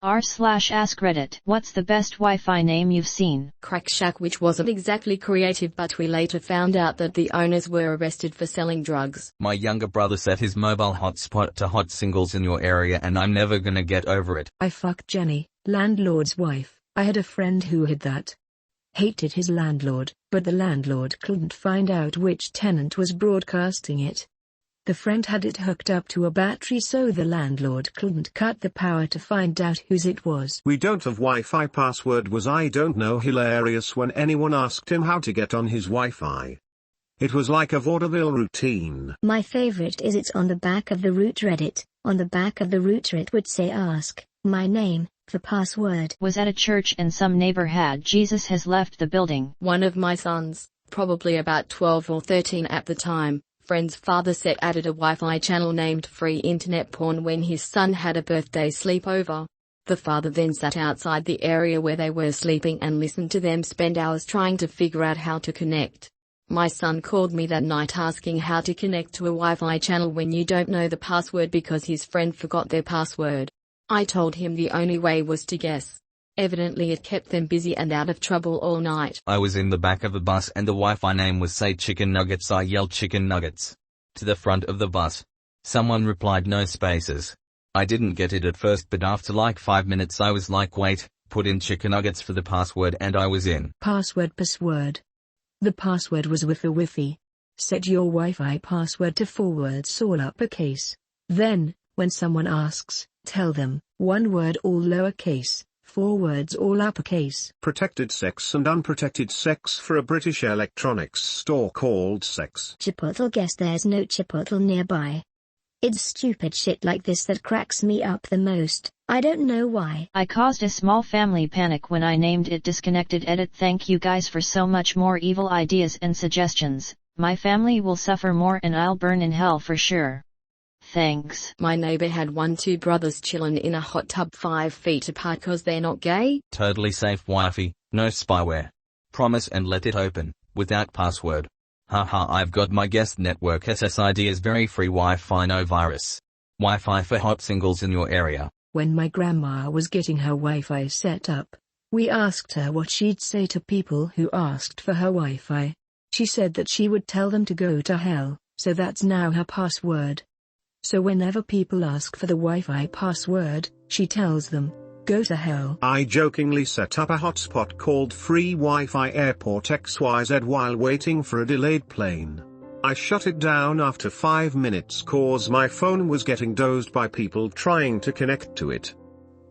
r/AskReddit. What's the best Wi-Fi name you've seen? Crack Shack, which wasn't exactly creative, but we later found out that the owners were arrested for selling drugs. My younger brother set his mobile hotspot to hot singles in your area and I'm never gonna get over it. I fucked Jenny, landlord's wife. I had a friend who had that. Hated his landlord, but the landlord couldn't find out which tenant was broadcasting it. The friend had it hooked up to a battery so the landlord couldn't cut the power to find out whose it was. We don't have Wi-Fi password was I don't know hilarious when anyone asked him how to get on his Wi-Fi. It was like a vaudeville routine. My favorite is it's on the back of the root Reddit. On the back of the root it would say ask, my name, for password. Was at a church and some neighbor had Jesus has left the building. One of my sons, probably about 12 or 13 at the time, friend's father added a Wi-Fi channel named Free Internet Porn when his son had a birthday sleepover. The father then sat outside the area where they were sleeping and listened to them spend hours trying to figure out how to connect. My son called me that night asking how to connect to a Wi-Fi channel when you don't know the password because his friend forgot their password. I told him the only way was to guess. Evidently it kept them busy and out of trouble all night. I was in the back of a bus and the Wi-Fi name was say chicken nuggets. I yelled chicken nuggets to the front of the bus. Someone replied no spaces. I didn't get it at first, but after like 5 minutes I was like wait, put in chicken nuggets for the password and I was in. Password. The password was witty. Set your Wi-Fi password to 4 words all uppercase. Then, when someone asks, tell them, 1 word all lowercase, 4 words all uppercase. Protected sex and unprotected sex for a British electronics store called Sex. Chipotle. Guess there's no Chipotle nearby. It's stupid shit like this that cracks me up the most. I don't know why. I caused a small family panic when I named it Disconnected. Edit. Thank you guys for so much more evil ideas and suggestions. My family will suffer more and I'll burn in hell for sure. Thanks. My neighbor had 2 brothers chillin' in a hot tub 5 feet apart cause they're not gay. Totally safe Wi-Fi, no spyware. Promise and let it open, without password. Haha, I've got my guest network SSID is very free Wi-Fi, no virus. Wi-Fi for hot singles in your area. When my grandma was getting her Wi-Fi set up, we asked her what she'd say to people who asked for her Wi-Fi. She said that she would tell them to go to hell, so that's now her password. So whenever people ask for the Wi-Fi password, she tells them, go to hell. I jokingly set up a hotspot called Free Wi-Fi Airport XYZ while waiting for a delayed plane. I shut it down after 5 minutes cause my phone was getting dozed by people trying to connect to it.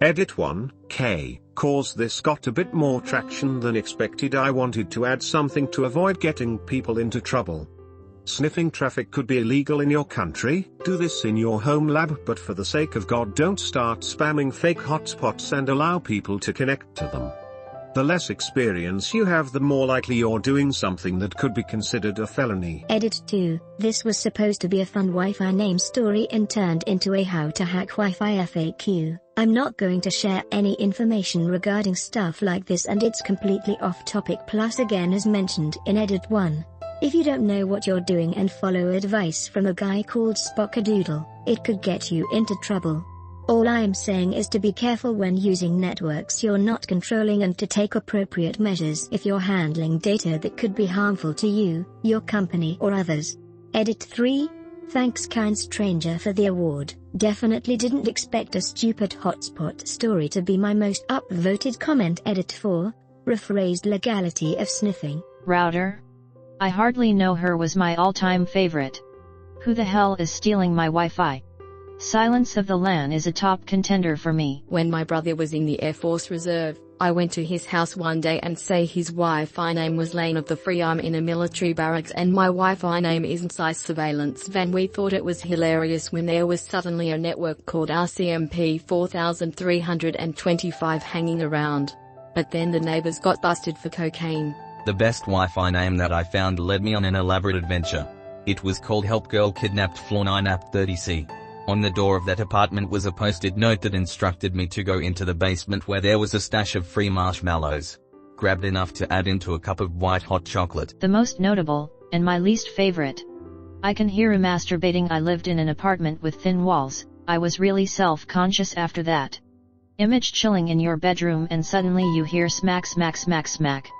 Edit 1K, cause this got a bit more traction than expected. I wanted to add something to avoid getting people into trouble. Sniffing traffic could be illegal in your country. Do this in your home lab, but for the sake of God don't start spamming fake hotspots and allow people to connect to them. The less experience you have, the more likely you're doing something that could be considered a felony. Edit 2. This was supposed to be a fun Wi-Fi name story and turned into a how to hack Wi-Fi FAQ. I'm not going to share any information regarding stuff like this and it's completely off topic, plus again as mentioned in Edit 1. If you don't know what you're doing and follow advice from a guy called Spockadoodle, it could get you into trouble. All I'm saying is to be careful when using networks you're not controlling and to take appropriate measures if you're handling data that could be harmful to you, your company or others. Edit 3. Thanks kind stranger for the award. Definitely didn't expect a stupid hotspot story to be my most upvoted comment. Edit 4. Rephrased legality of sniffing. Router? I hardly know her was my all-time favorite. Who the hell is stealing my Wi-Fi? Silence of the LAN is a top contender for me. When my brother was in the Air Force Reserve, I went to his house one day and say his Wi-Fi name was Lane of the Free. I'm in a military barracks and my Wi-Fi name isn't Size Surveillance Van. We thought it was hilarious when there was suddenly a network called RCMP 4325 hanging around. But then the neighbors got busted for cocaine. The best Wi-Fi name that I found led me on an elaborate adventure. It was called Help Girl Kidnapped Floor 9 App 30C. On the door of that apartment was a post-it note that instructed me to go into the basement where there was a stash of free marshmallows. Grabbed enough to add into a cup of white hot chocolate. The most notable, and my least favorite. I can hear him masturbating. I lived in an apartment with thin walls. I was really self-conscious after that. Image chilling in your bedroom and suddenly you hear smack smack smack smack.